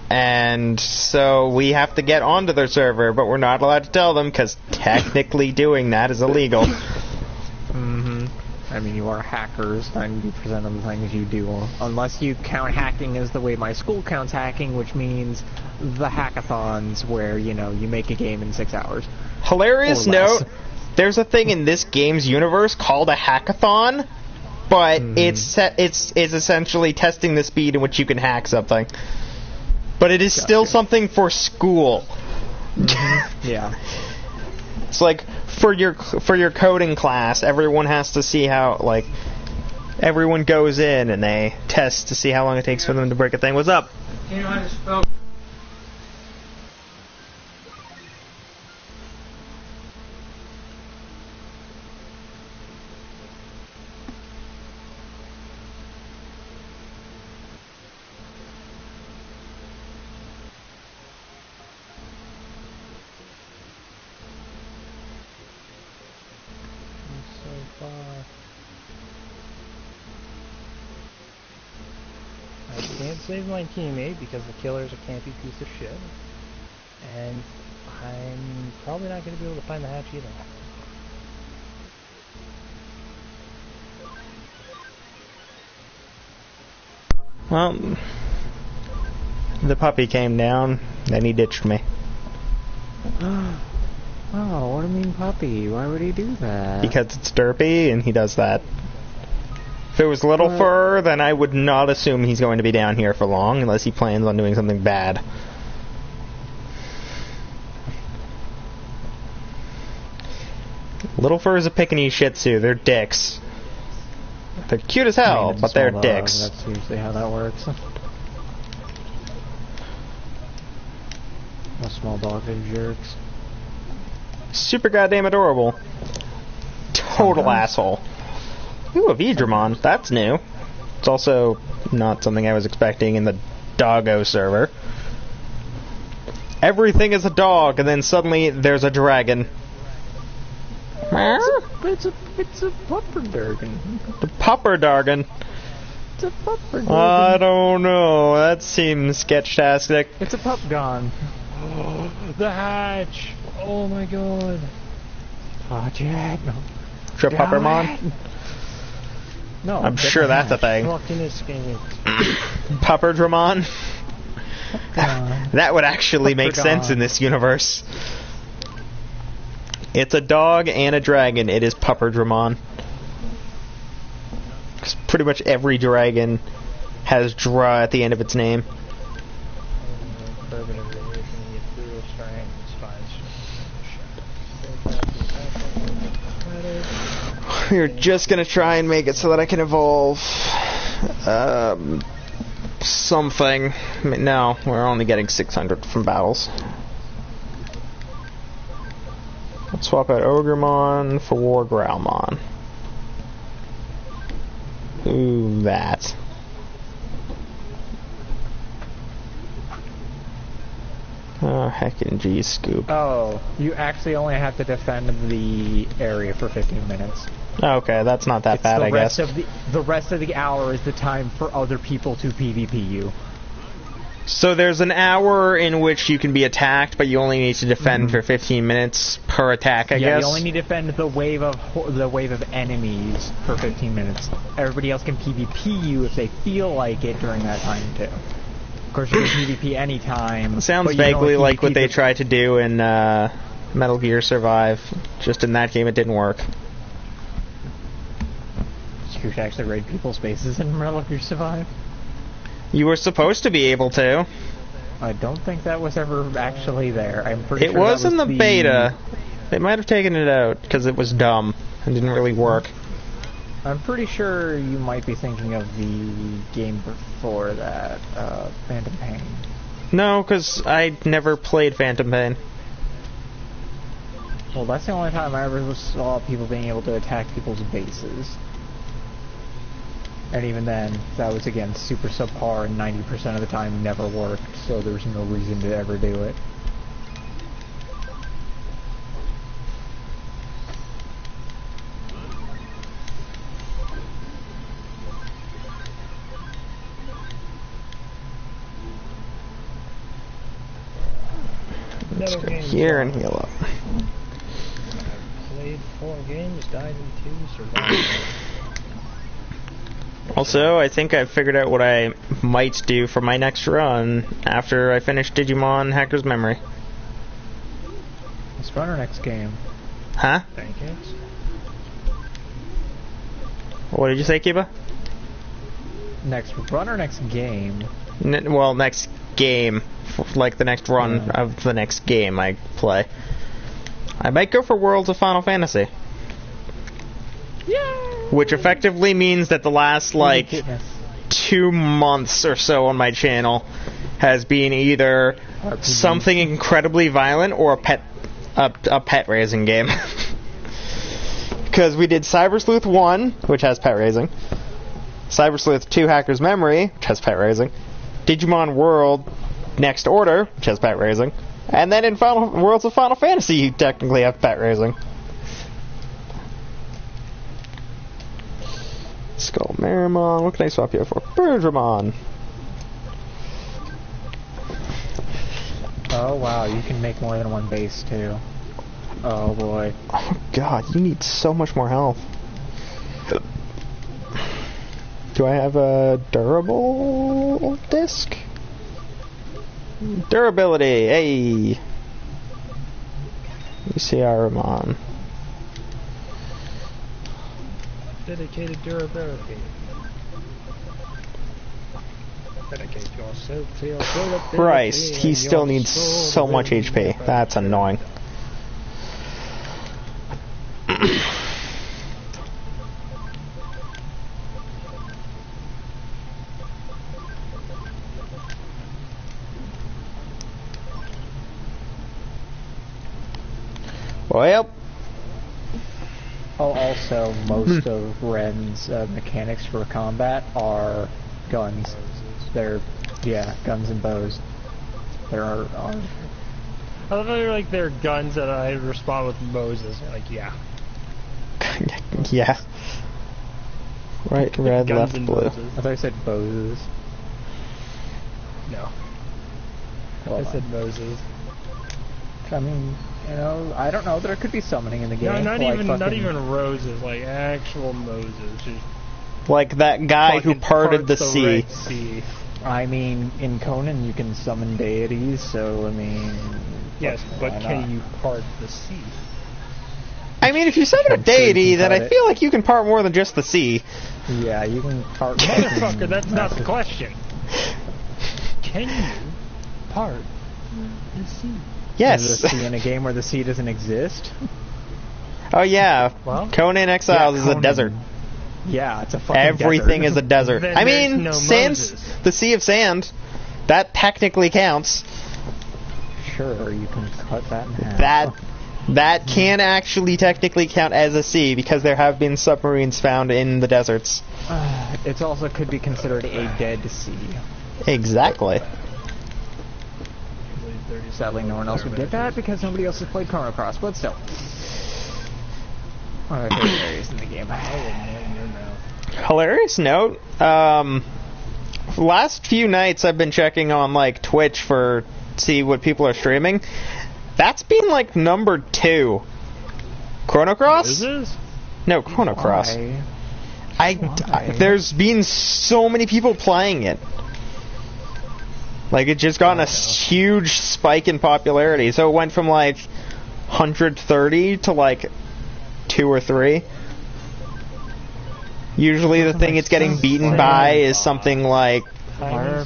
And so we have to get onto their server, but we're not allowed to tell them because technically doing that is illegal. Mm-hmm. I mean, you are hackers, 90% of the things you do. Unless you count hacking as the way my school counts hacking, which means the hackathons where, you know, you make a game in 6 hours. Hilarious note, there's a thing in this game's universe called a hackathon, but it's essentially testing the speed in which you can hack something. But it is still something for school. Yeah. It's like for your coding class, everyone has to see how, like, everyone goes in and they test to see how long it takes for them to break a thing. What's up? You know how to spell? I can't save my teammate because the killer's a campy piece of shit. And I'm probably not going to be able to find the hatch either. Well, the puppy came down, then he ditched me. Oh, what a mean puppy. Why would he do that? Because it's derpy, and he does that. If it was Little Fur, then I would not assume he's going to be down here for long, unless he plans on doing something bad. Little Fur is a Pekingese Shih Tzu. They're dicks. They're cute as hell, but they're dicks. That's usually how that works. A small dog, they're jerks. Super goddamn adorable. Total asshole. Ooh, a Digimon. That's new. It's also not something I was expecting in the Doggo server. Everything is a dog, and then suddenly there's a dragon. It's a pupperdargan. The pupperdargan. It's a pupperdargan. I don't know. That seems sketchtastic. It's a pupgon. The hatch! Oh my god. Oh, Jack, no. Trip Puppermon? No. I'm sure that's a thing. Fucking escape. Pupperdramon? That would actually make sense in this universe. It's a dog and a dragon. It is Pupperdramon. Because pretty much every dragon has dra at the end of its name. We're just gonna try and make it so that I can evolve something. I mean, no, we're only getting 600 from battles. Let's swap out Ogremon for War Growlmon. Ooh, that. Oh, heckin' G scoop. Oh, you actually only have to defend the area for 15 minutes. Okay, that's not that bad, I guess. The rest of the hour is the time for other people to PvP you. So there's an hour in which you can be attacked, but you only need to defend for 15 minutes per attack, I guess? Yeah, you only need to defend the wave of enemies for 15 minutes. Everybody else can PvP you if they feel like it during that time, too. Of course, you can PvP anytime. Sounds vaguely like what they tried to do in Metal Gear Survive. Just in that game, it didn't work. you could actually raid people's bases in Metal Gear Survive. You were supposed to be able to. I don't think that was ever actually there. I'm pretty It sure was that in the beta. They might have taken it out because it was dumb and didn't really work. I'm pretty sure you might be thinking of the game before that, Phantom Pain. No, because I never played Phantom Pain. Well, that's the only time I ever saw people being able to attack people's bases. And even then, that was again super subpar and 90% of the time never worked, so there was no reason to ever do it. Let's go here and heal up. Played 4 games, died in 2, survived. Also, I think I've figured out what I might do for my next run after I finish Digimon Hacker's Memory. Let's run our next game. Huh? Pancakes? What did you say, Kiba? Run our next game. Well, next game. Like the next run of the next game I play. I might go for Worlds of Final Fantasy. Yay! Which effectively means that the last, like, 2 months or so on my channel has been either something incredibly violent or a pet raising game. Because we did Cyber Sleuth 1, which has pet raising. Cyber Sleuth 2 Hacker's Memory, which has pet raising. Digimon World Next Order, which has pet raising. And then in Worlds of Final Fantasy, you technically have pet raising. Skull Marimon, what can I swap you for? Birdramon. Oh wow, you can make more than one base too. Oh boy. Oh god, you need so much more health. Do I have a durable disc? Durability, hey! UCRamon. Dedicated durability. Dedicate yourself to your durability. Christ, he still needs so much HP. That's annoying. Well. Oh, also, most of Ren's mechanics for combat are guns. They're, guns and bows. There are I thought they were like they're guns that I respond with Moses. Like, yeah. Yeah. Right, red, Guns left, and blue. Moses. I thought I said bows. No. Well, I said Moses. I mean, you know, I don't know. There could be summoning in the game. No, not like not even roses. Like actual Moses. Just Like that guy who parted the sea. Red Sea. I mean, in Conan you can summon deities, so I mean... Yes, but can you part the sea? I mean, if you summon a deity, then I feel like you can part more than just the sea. Yeah, you can part... Motherfucker, that's not the question. Can you part the sea? Yes. Is the sea in a game where the sea doesn't exist? Oh yeah. Well, Conan Exiles is a Conan. desert. Yeah, it's a fucking Everything desert. is a desert. Then I there's mean, no sands, Moses. the Sea of Sand, that technically counts. Sure, you can cut that in half. That can actually technically count as a sea because there have been submarines found in the deserts. It also could be considered a dead sea. Exactly. Sadly, no one else would get that because nobody else has played Chrono Cross, but still. One of my favorite areas in the game. Hilarious note. Last few nights I've been checking on like Twitch for see what people are streaming. That's been like number 2. Chrono Cross? No, Chrono Cross. Why? There's been so many people playing it. Like it just gotten a huge spike in popularity. So it went from like 130 to like 2 or 3. Usually the thing it's getting beaten by is something like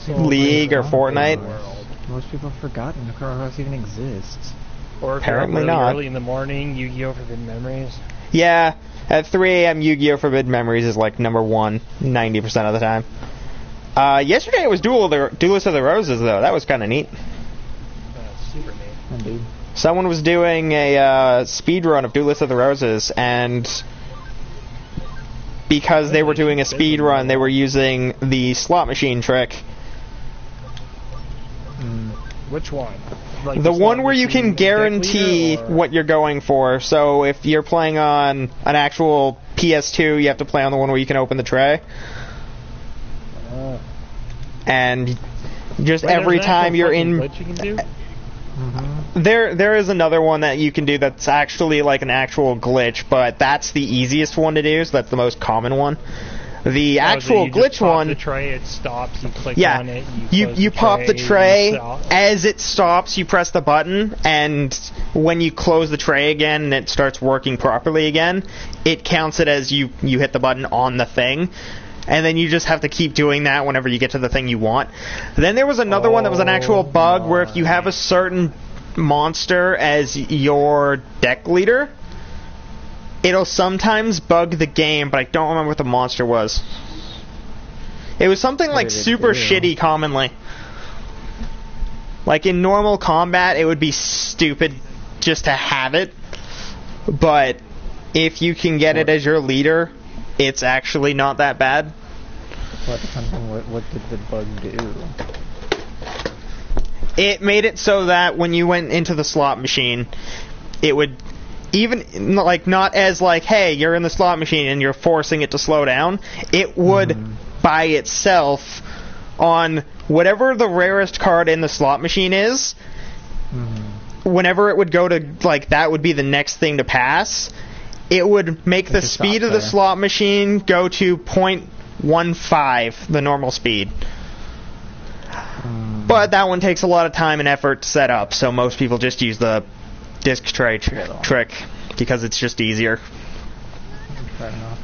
League or Fortnite. Most people have forgotten Scottahawk even exists. Or Apparently really not. early in the morning, Yu-Gi-Oh! Forbidden Memories. Yeah, at 3 a.m. Yu-Gi-Oh! Forbidden Memories is like number 1 90% of the time. Yesterday it was Duelist of the Roses, though. That was kind of neat. Super neat. Indeed. Someone was doing a speed run of Duelist of the Roses, and because they were doing a speed run, they were using the slot machine trick. Which one? Like The one where you can guarantee what you're going for. So if you're playing on an actual PS2, you have to play on the one where you can open the tray. And just every time you're in... glitch you can do? There is another one that you can do that's actually like an actual glitch, but that's the easiest one to do, so that's the most common one. The actual glitch one... the tray, it stops, you click yeah, on it, you pop the tray, as it stops, you press the button, and when you close the tray again and it starts working properly again, it counts it as you hit the button on the thing. And then you just have to keep doing that whenever you get to the thing you want. Then there was another one that was an actual bug where if you have a certain monster as your deck leader, it'll sometimes bug the game, but I don't remember what the monster was. It was something like super shitty commonly. Like in normal combat, it would be stupid just to have it. But if you can get it as your leader, it's actually not that bad. What did the bug do? It made it so that when you went into the slot machine, it would even like not as like, hey, you're in the slot machine and you're forcing it to slow down. It would by itself on whatever the rarest card in the slot machine is. Whenever it would go to like that would be the next thing to pass. It would make the speed of the slot machine go to 0.15, the normal speed. But that one takes a lot of time and effort to set up, so most people just use the disc tray trick because it's just easier. Fair enough.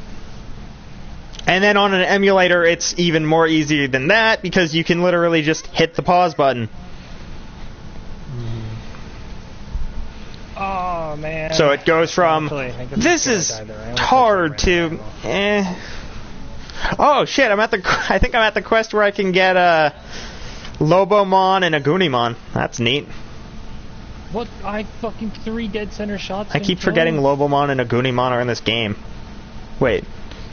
And then on an emulator, it's even more easier than that because you can literally just hit the pause button. Oh, man. So it goes from, this is hard to, Oh, shit, I think I'm at the quest where I can get a Lobomon and a Gunimon. That's neat. What? I fucking 3 dead center shots. I keep forgetting Lobomon and a Gunimon are in this game. Wait,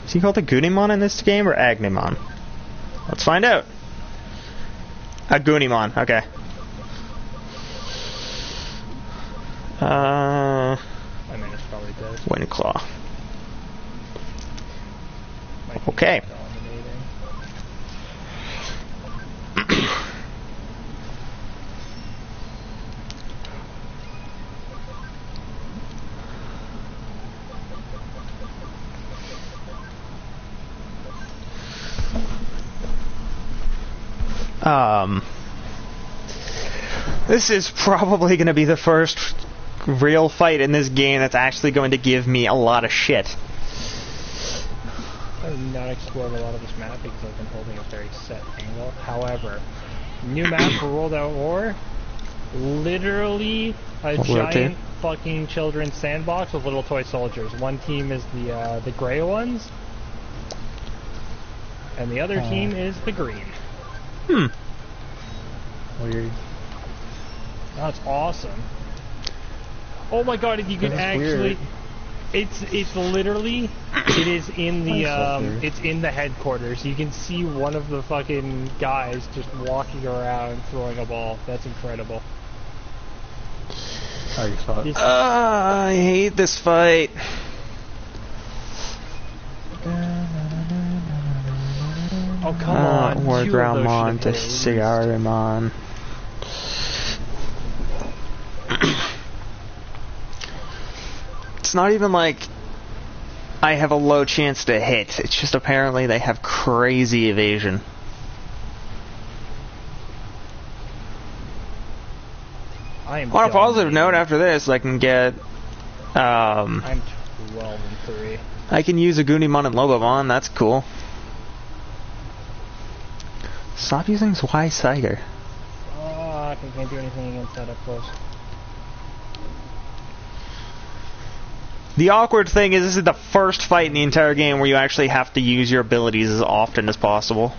is he called a Gunimon in this game or Agnimon? Let's find out. A Gunimon, okay. I mean, it's probably dead. Windclaw. Okay. This is probably going to be the first real fight in this game that's actually going to give me a lot of shit. I have not explored a lot of this map because I've been holding a very set angle. However, new map for World at War, literally a giant fucking children's sandbox with little toy soldiers. One team is the gray ones, and the other team is the green. Weird. That's awesome. Oh my god, if you could actually... It's literally... It is in the, it's in the headquarters. You can see one of the fucking guys just walking around throwing a ball. That's incredible. Oh, you saw it. I hate this fight. Oh, come on. Wardroundmon to Cigarimon. It's not even like I have a low chance to hit. It's just apparently they have crazy evasion. On a positive note, after this, I can get... I'm 12 and 3. I can use a Goonimon and Lobomon, that's cool. Stop using Y Tiger. Oh, I can't do anything against that up close. The awkward thing is this is the first fight in the entire game where you actually have to use your abilities as often as possible.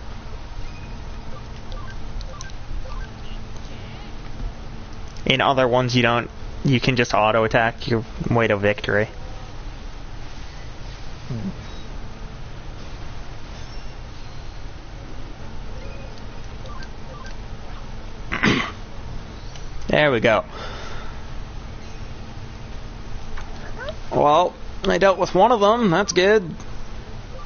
In other ones you don't. You can just auto attack your way to victory. There we go. Well, I dealt with one of them, that's good.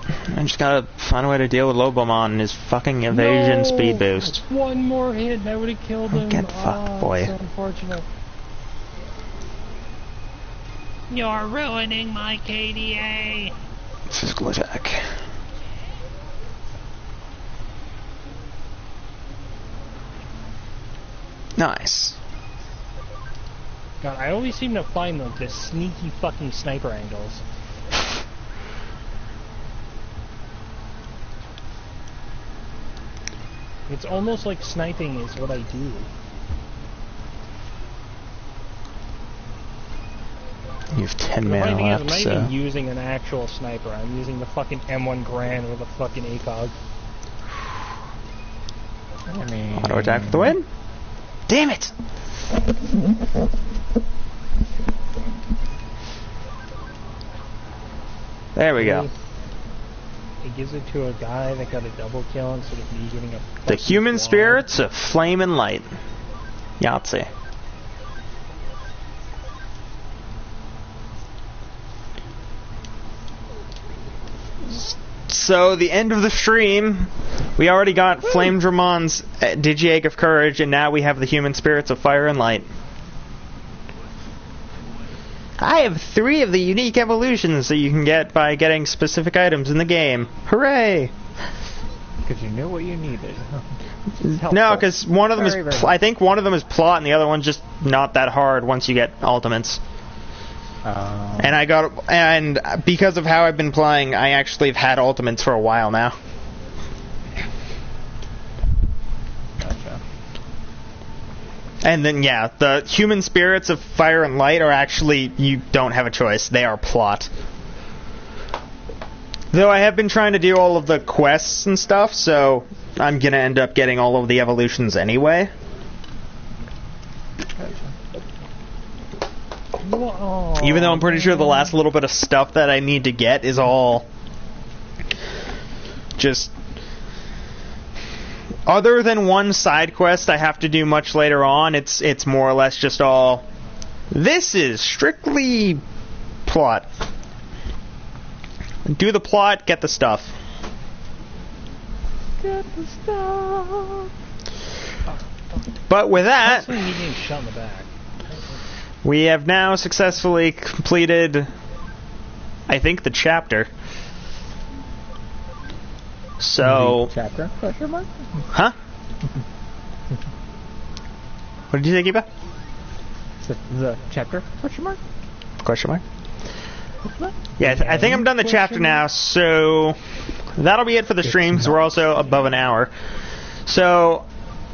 I just gotta find a way to deal with Lobomon and his fucking evasion speed boost. One more hit and I would have killed him. Get fucked, boy. So unfortunate. You're ruining my KDA. Physical attack. Nice. God, I always seem to find like the sneaky fucking sniper angles. It's almost like sniping is what I do. You have 10 mana left, I'm not so... even using an actual sniper. I'm using the fucking M1 Grand with a fucking ACOG. I mean... Auto attack for the win? Damn it! There we go. It gives it to a guy that got a double kill instead of me getting a... The human spirits of flame and light. Yahtzee. So, the end of the stream, we already got Flamedramon's Digi-Egg of Courage, and now we have the human spirits of fire and light. I have 3 of the unique evolutions that you can get by getting specific items in the game. Hooray! Because you knew what you needed. No, because one of them is... I think one of them is plot, and the other one's just not that hard once you get ultimates. And I got... And because of how I've been playing, I actually have had ultimates for a while now. Gotcha. And then, yeah, the human spirits of fire and light are actually... You don't have a choice. They are plot. Though I have been trying to do all of the quests and stuff, so I'm gonna end up getting all of the evolutions anyway. Even though I'm pretty sure the last little bit of stuff that I need to get is all just... Other than one side quest I have to do much later on, it's more or less just all... This is strictly plot. Do the plot, get the stuff. Get the stuff. But with that... me getting shot in the back. We have now successfully completed, I think, the chapter. So... The chapter? Question mark? Huh? What did you say, Kiba? The chapter? Question mark? Question mark? Yeah, I think I'm done the chapter now, so... That'll be it for the stream, because we're also above an hour. So,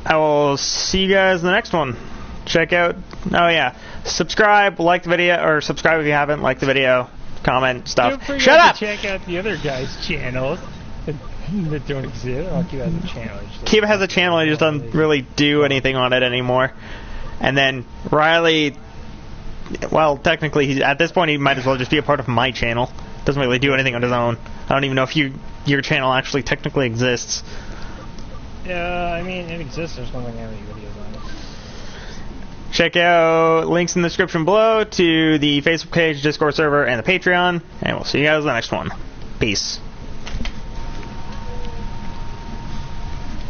I will see you guys in the next one. Check out... Oh, yeah. Subscribe, like the video, or subscribe if you haven't, like the video, comment, stuff. Shut up! Check out the other guys' channels that don't exist. Oh, Kiba has a channel. Kiba has a channel, he just doesn't really do anything on it anymore. And then Riley, well, technically, at this point, he might as well just be a part of my channel. Doesn't really do anything on his own. I don't even know if your channel actually technically exists. Yeah, I mean, it exists. There's nothing have any videos on it. Check out links in the description below to the Facebook page, Discord server, and the Patreon. And we'll see you guys in the next one. Peace.